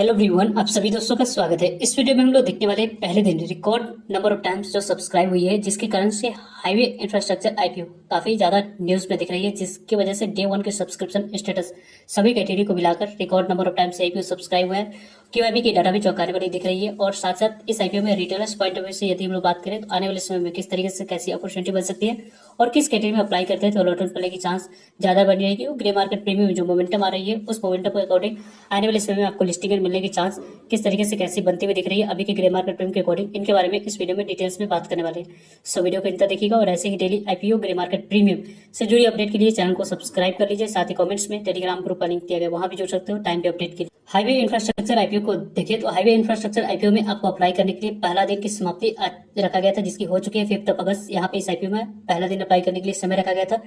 Hello everyone, आप सभी दोस्तों का स्वागत है। इस वीडियो में हम लोग देखने वाले हैं पहले दिन रिकॉर्ड नंबर ऑफ टाइम्स जो सब्सक्राइब हुई है, जिसके कारण से हाईवे इंफ्रास्ट्रक्चर आईपीओ काफी ज्यादा न्यूज में दिख रही है, जिसकी वजह से डे वन के सब्सक्रिप्शन स्टेटस सभी कैटेगरी को मिलाकर record number of times IPO subscribe हुआ है। क्यूआईबी की डाटा भी चौंकाने वाली दिख रही है। और साथ साथ इस आईपीओ में रिटेलर्स पॉइंट ऑफ व्यू से यदि हम लोग बात करें तो आने वाले समय में किस तरीके से कैसी अपॉर्चुनिटी बन सकती है और किस कैटेगरी में अप्लाई करते हैं तो अलॉटमेंट मिलने की चांस ज्यादा बन जाएगी। और ग्रे मार्केट प्रीमियम में जो मोमेंटम आ रही है उस मोमेंटम के अकॉर्डिंग आने वाले समय में आपको लिस्टिंग मिलने की चांस किस तरीके से कैसी बनती हुई दिख रही है अभी के ग्रे मार्केट प्रीमियम के अकॉर्डिंग, इनके बारे में इस वीडियो में डिटेल्स में बात करने वाले हैं। सो वीडियो को इंतजार देखिएगा और ऐसे ही daily IPO grey market premium से जुड़ी अपडेट के लिए चैनल को सब्सक्राइब कर लीजिए। साथ ही कमेंट्स में टेलीग्राम ग्रुप का लिंक दिया गया, वहां भी जुड़ सकते हो टाइम पे अपडेट के लिए। हाईवे इंफ्रास्ट्रक्चर आईपीओ को देखिए तो हाईवे इंफ्रास्ट्रक्चर आईपीओ में आपको अप्लाई करने के लिए पहला दिन की समाप्ति रखा गया था, जिसकी हो चुकी है 5 अगस्त। यहाँ पे इस आईपीओ में पहला दिन अप्लाई करने के लिए समय रखा गया था।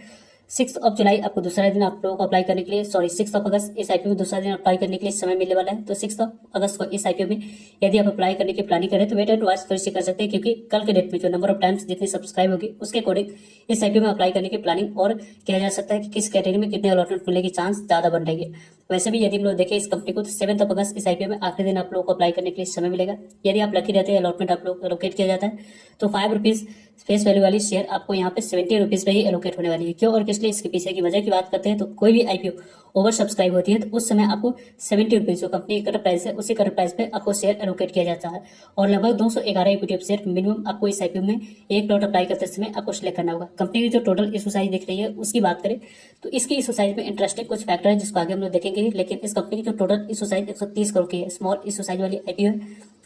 6 जुलाई आपको दूसरा दिन आप लोगों को अप्लाई करने के लिए 6 अगस्त इस आईपीओ में दूसरा दिन अप्लाई करने के लिए समय मिलने वाला है। तो 6 अगस्त को इस आईपीओ में यदि आप अप्लाई करने की प्लानिंग करें तो वेट एंड वॉच फिर से कर सकते हैं, क्योंकि कल के डेट में जो नंबर ऑफ टाइम्स जितनी सब्सक्राइब होगी उसके अकॉर्डिंग इस आईपीओ में अप्लाई करने की प्लानिंग और किया जा सकता है कि किस कैटेगरी में कितने अलॉटमेंट मिलने की चांस ज्यादा बन रही है। वैसे भी यदि हम लोग देखें इस कंपनी को तो 7 अगस्त इस आईपीओ में आखिरी दिन आप लोगों को अप्लाई करने के लिए समय मिलेगा। यदि आप लकी रहते हैं अलॉटमेंट आप लोग एलोकेट किया जाता है तो ₹5 फेस वैल्यू वाली शेयर आपको यहाँ पे ₹70 पे ही एलोकेट होने वाली है। क्यों और किस लिए, इसके पीछे की वजह की बात करते हैं तो कोई भी आईपीओ ओवर सब्सक्राइब होती है तो उस समय आपको ₹70 जो कंपनी की कट प्राइस है उसी कट प्राइस पे आपको शेयर एलोकेट किया जाता है। और लगभग 211 इक्विटी शेयर मिनिमम आपको इस आईपीओ में एक लॉट अप्लाई करते समय आपको सिलेक्ट करना होगा। कंपनी की जो टोटल इशू साइज दिख रही है उसकी बात करें तो इसकी इशू साइज में इंटरेस्टिंग कुछ फैक्टर है जिसको आगे हम लोग देखेंगे। लेकिन इस कंपनी की जो टोटल इशू साइज 130 करोड़ की है, स्मॉल इशू साइज वाली आईपीओ है।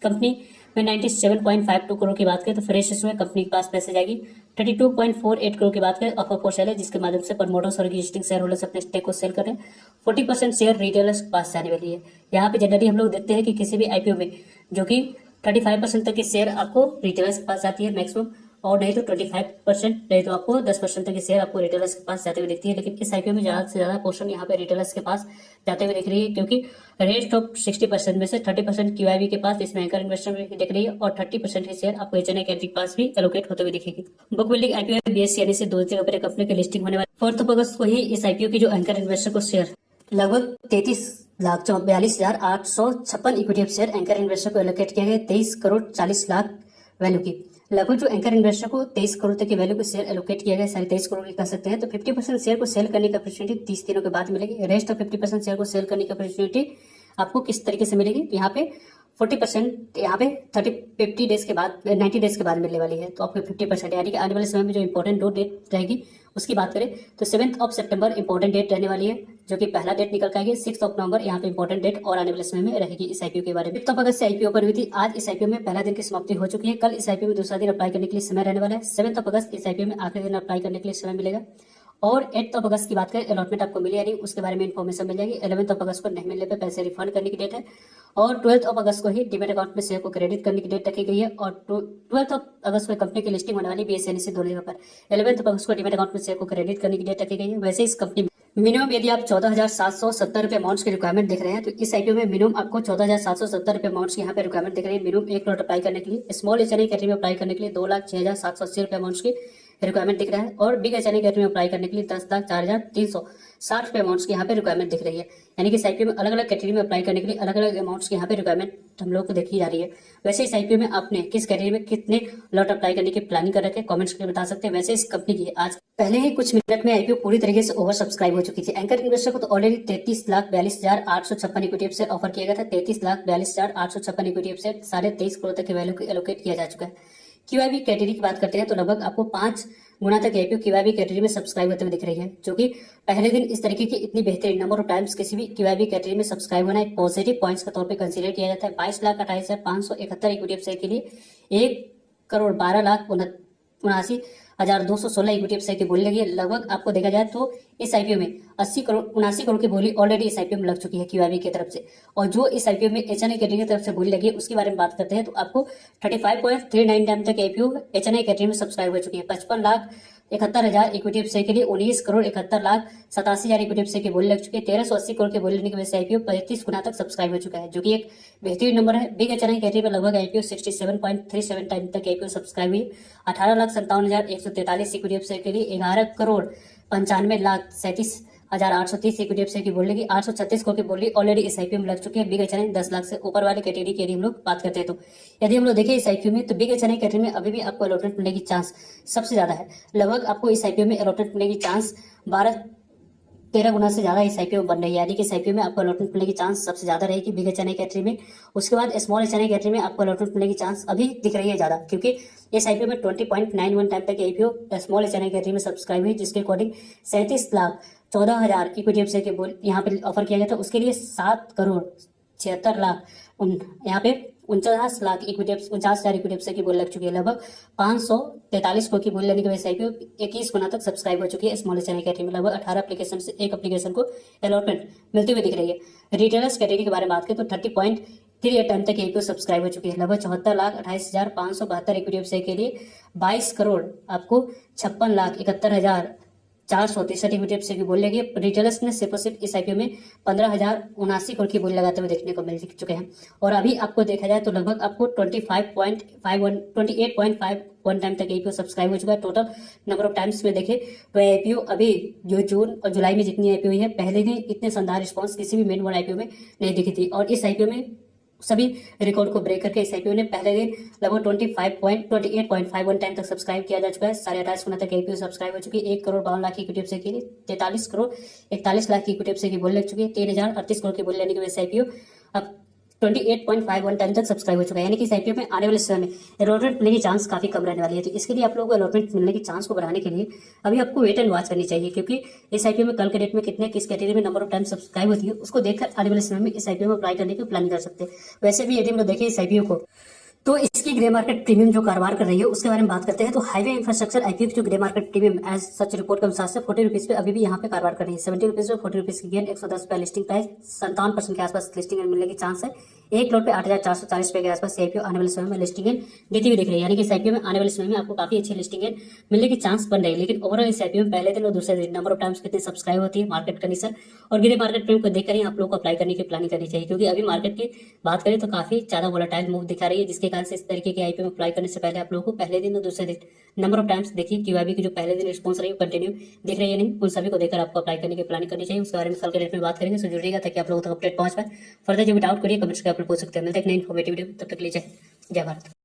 कंपनी में 97.52 करोड़ की बात करें तो फ्रेश इशू में कंपनी के पास पैसे जाएगी। 32.48 करोड़ की बात करें ऑफर फॉर सेल है, जिसके माध्यम से प्रमोटर्स और एग्जिस्टिंग शेयर होल्डर्स अपने स्टेक को सेल कर रहे हैं। 40% शेयर रिटेलर्स के पास जाने वाली है। यहाँ पे जनरली हम लोग देखते हैं कि किसी भी आईपीओ में जो कि 35% तक की शेयर आपको रिटेलर्स के पास जाती है मैक्सिमम, और नहीं तो 25%, नहीं तो आपको 10% तक की शेयर आपको रिटेलर्स के पास जाते हुए दिखती है। लेकिन इस आईपीओ में ज्यादा से ज्यादा पोर्शन यहाँ पे रिटेलर्स के पास जाते हुए दिख रही है, क्योंकि रेस्ट ऑफ 60% में से 30% क्यूआईबी के पास, इसमें एंकर इन्वेस्टर में दिख रही है, और 30% की शेयर आपको एचएनआई कैटेगरी के पास भी एलोकेट होते हुए दिखेगी। बुक बिल्डिंग आईपीओ बीएससी यानी से 2 जगह पर कंपनी की लिस्टिंग होने वाली। 4 अगस्त को ही इस आईपीओ की जो एंकर इन्वेस्टर को शेयर लगभग 33,42,856 इक्विटी शेयर एंकर इन्वेस्टर को एलोकेट किया गया। 23 करोड़ 40 लाख वैल्यू की लगभग जो एंकर इन्वेस्टर को 23 करोड़ तक की वैल्यू को शेयर एलोकेट किया गया, 23.5 करोड़ की कह सकते हैं। तो 50% शेयर को सेल करने की अपॉर्चुनिटी 30 दिनों के बाद मिलेगी। रेस्ट ऑफ 50% शेयर को सेल करने की अपॉर्चुनिटी आपको किस तरीके से मिलेगी, यहाँ पे 40% यहाँ पे 50 डेज के बाद 90 डेज के बाद मिलने वाली है। तो आपको 50% यानी कि आने वाले समय में जो इंपॉर्टेंट दो डेट रहेगी उसकी बात करें तो 7 सितंबर इंपॉर्टेंट डेट रहने वाली है, जो कि पहला डेट निकल के आएगी। 6 नवंबर यहाँ पे इंपॉर्टेंट डेट और आने वाले समय में रहेगी इस आईपीओ के बारे में। 5 अगस्त से आईपीओ पर हुई थी। आज इस आईपीओ में पहला दिन की समाप्ति हो चुकी है। कल इस आईपीओ में दूसरा दिन अप्लाई करने के लिए समय रहने वाला है। 7 अगस्त इस आईपीओ में आखिरी दिन अप्लाई करने के लिए समय मिलेगा। और 8 अगस्त की बात करें अलॉटमेंट आपको मिली यानी उसके बारे में इन्फॉर्मेशन मिल जाएगी। 11 अगस्त को नहीं मिलने पर पैसे रिफंड करने की डेट है। और 12 अगस्त को ही डीमेट अकाउंट में शेयर को क्रेडिट करने की डेट रखी गई है। और 12 अगस्त को कंपनी की लिस्टिंग होने वाली बीएसई से 2 जगह पर। 11 अगस्त को डीमेट अकाउंट में शेयर को क्रेडिट करने की डेट रखी गई है। वैसे इस कंपनी में मिनिमम यदि आप 14,770 अमाउंट की रिक्वायरमेंट देख रहे हैं तो इस आईपीओ में मिनिमम आपको 14,770 अमाउंट की यहाँ पे रिक्वायरमेंट देख रहे हैं। मिनिमम 1 करोड़ अप्लाई करने के लिए, स्मॉल एचएनआई कैटेगरी में अप्लाई करने के लिए 2,06,780 अमाउंट की रिक्वायरमेंट दिख रहा है। और बिग एचएनआई कैटेगरी में अप्लाई करने के लिए 10,04,360 अमाउंट की यहाँ पे रिक्वायरमेंट दिख रही है। यानी कि इस आईपीओ में अलग अलग कैटेगरी में अप्लाई करने के लिए अलग अलग अमाउंट्स की यहाँ पे रिक्वायरमेंट हम लोग को देखी जा रही है। वैसे इस आईपीओ में आपने किस कैटेगरी में कितने लॉट अप्लाई करने की प्लानिंग कर रखे कमेंट्स करके बता सकते हैं। वैसे इस कंपनी की आज पहले ही कुछ मिनट में आईपीओ पूरी तरीके से ओवर सब्सक्राइब हो चुकी थी। एंकर इन्वेस्टर को तो ऑलरेडी 33,42,856 इक्विटी शेयर ऑफर किया गया था। 33,42,856 इक्विटी शेयर 23.5 करोड़ तक की वैल्यू को एलोकेट किया जा चुका है। क्यूआईबी कैटेगरी की बात करते हैं तो लगभग आपको 5 गुना तक आईपीओ क्यूआईबी कैटेगरी में सब्सक्राइब होते हुए दिख रही है, जो कि पहले दिन इस तरीके की इतनी बेहतरीन नंबर ऑफ टाइम्स किसी भी क्यूआईबी कैटेगरी में सब्सक्राइब होना एक पॉजिटिव पॉइंट्स के तौर पे कंसीडर किया जाता है। 22,28,571 इक्विटी शेयर के लिए 1,12,79,216 इक्विटी शेयर की बोली लगी है। लगभग आपको देखा जाए तो इस आईपीओ में 79 करोड़ की बोली ऑलरेडी इस आईपीओ में लग चुकी है क्यूआईबी की तरफ से। और जो इस आईपीओ में एचएनआई कैटेगरी की तरफ से बोली लगी है उसके बारे में बात करते हैं तो आपको 35.39 टाइम तक आईपीओ एचएनआई कैटेगरी में सब्सक्राइब हो चुकी है। 55,71,000 इक्विटी शेयर के लिए 19,71,87,000 इक्विटी शेयर की बोली लग चुकी है। 1,380 करोड़ की बोली लगने की वजह से आईपीओ 35 गुना तक सब्सक्राइब हो चुका है, जो कि एक बेहतरीन नंबर है। बिग एचएनआई कैटेगरी में लगभग आईपीओ 67.37 टाइम तक आईपीओ सब्सक्राइब हुई। 18,57,143 इक्विटी शेयर के लिए 11,95,37 1830 इक्विटी शेयर की बोल रही 836 करोड़ की बोल रही ऑलरेडी इस आईपीओ में लग चुके हैं। बिग एच 10 लाख से ऊपर वाले कैटेगरी की यदि हम लोग बात करते हैं तो यदि हम लोग देखें इस आईपीओ में तो बिग एच कैटेगरी में अभी भी आपको अलॉटमेंट मिलने की चांस सबसे ज्यादा है। लगभग आपको इस आईपीओ में अलॉटमेंट मिलने की चांस 13 गुना से ज्यादा इस आईपीओ बन रही है, यानी कि इस आईपीओ में आपको अलॉटमेंट मिलने की चांस सबसे ज्यादा रहेगी बिग एच कैटेगरी में। उसके बाद स्मॉल एच कैटेगरी में आपको अलॉटमेंट मिलने की चांस अभी दिख रही है ज्यादा, क्योंकि इस आईपीओ में 20.91 टाइम तक आईपीओ स्मॉल एच कैटेगरी में सब्सक्राइब हुई, जिसके अकॉर्डिंग 37,14,000 इक्विटी शेयर के बोल यहाँ पे ऑफर किया गया था। उसके लिए 7,76,00,000 यहाँ पे 49,00,000 इक्विटी 49,000 इक्विटी शेयर की बोल लग चुकी है। लगभग 543 करोड़ की बोल लेने की वजह से आईपीओ 21 गुना तक सब्सक्राइब हो चुकी है स्मॉल एच कैटेगरी में। लगभग 18 एप्लीकेशन से एक एप्लीकेशन को अलॉटमेंट मिलती हुई दिख रही है। रिटेलर्स कैटेगरी के बारे में बात करें तो 30.38 टाइम तक आईपीओ सब्सक्राइब हो चुकी है। लगभग 74,28,572 इक्विटी शेयर के लिए 22 करोड़ आपको 56,71,463 इक्विटी शेयर की बोल लगी। रिटेलर्स ने सिर्फ और सिर्फ इस आईपीओ में 15,079 करोड़ की बोली लगाते हुए देखने को मिल चुके हैं। और अभी आपको देखा जाए तो लगभग आपको 28.51 टाइम तक आईपीओ सब्सक्राइब हो चुका है। टोटल नंबर ऑफ टाइम्स में देखें तो आईपीओ अभी जो जून और जुलाई में जितनी आईपीओ हुई है, पहले दिन इतने शानदार रिस्पॉन्स किसी भी मेन वन आईपीओ में नहीं दिखी थी। और इस आईपीओ में सभी रिकॉर्ड को ब्रेक करके इस आईपीओ ने पहले दिन लगभग 28.51 टाइम तक सब्सक्राइब किया जा चुका है। 28.5 गुना तक आईपीओ सब्सक्राइब हो चुकी है। 1,52,00,000 की इक्विटी शेयर के लिए 43,41,00,000 की इक्विटी शेयर की बोल लग चुकी है। 3,038 करोड़ की बोल लेने की वजह से आईपीओ अब 28.51 टाइम तक सब्सक्राइब हो चुका है, यानी कि इस आईपीओ में आने वाले समय में अलॉटमेंट मिलने की चांस काफी कम रहने वाली है। तो इसके लिए आप लोगों को अलॉटमेंट मिलने की चांस को बढ़ाने के लिए अभी आपको वेट एंड वॉच करनी चाहिए, क्योंकि इस आईपीओ में कल के डेट में कितने किस कैटेगरी में नंबर ऑफ टाइम सब्सक्राइब होती है उसको देखकर आने वाले समय में इस आईपीओ में अप्लाई करने की प्लान कर सकते हैं। वैसे भी यदि हम लोग देखें इस आईपीओ को तो इसकी ग्रे मार्केट प्रीमियम जो कारोबार कर रही है उसके बारे में बात करते हैं तो हाईवे इंफ्रास्ट्रक्चर आईपीओ की जो grey market premium as such report के अनुसार से 40 रुपीज पे अभी भी यहाँ पे कारोबार कर रही है। 70 रुपीज पे 40 रुपीज की गेन, 110 रुपया लिस्टिंग प्राइस, 57% के आसपास लिस्टिंग मिलने की चांस है। एक लोट पे 8,440 रुपए के आसपास आईपीओ आने वाले समय में लिस्टिंग देती हुई दिख रही है, यानी कि इस आईपीओ में आने वाले समय में आपको काफी अच्छी लिस्टिंग मिलने की चांस बन रही है। लेकिन ओवरऑल इस आईपीओ में पहले दिन और दूसरे दिन नंबर ऑफ टाइम्स कितनी सब्सक्राइब होती है, मार्केट कंडीशन और ग्रे मार्केट प्रीमियम को देखकर ही आप लोग को अप्लाई करने की प्लानिंग करनी चाहिए, क्योंकि अभी मार्केट की बात करें तो काफी ज्यादा वोलेटाइल मूव दिखा रही है, जिसके कारण से इस तरीके के आईपीओ में अप्लाई करने से पहले आप लोगों को पहले दिन और दूसरे दिन नंबर ऑफ टाइम्स देखिए क्यूआईबी की जो पहले दिन रिस्पॉन्स रही है कंटिन्यू दिख रही है नहीं, उन सभी को देखकर आपको अप्लाई करने की प्लानिंग करनी चाहिए। उसके बारे में कल के डेट में बात करेंगे, सो जुड़िएगा ताकि आप लोगों तक अपडेट पहुंच पाए। फर्दर जो भी डाउट करिए कमेंट्स करके आप लोग पूछ सकते हैं। मिलते हैं एक नई इन्फॉर्मेटिव वीडियो, तब तक लीजिए जय भारत।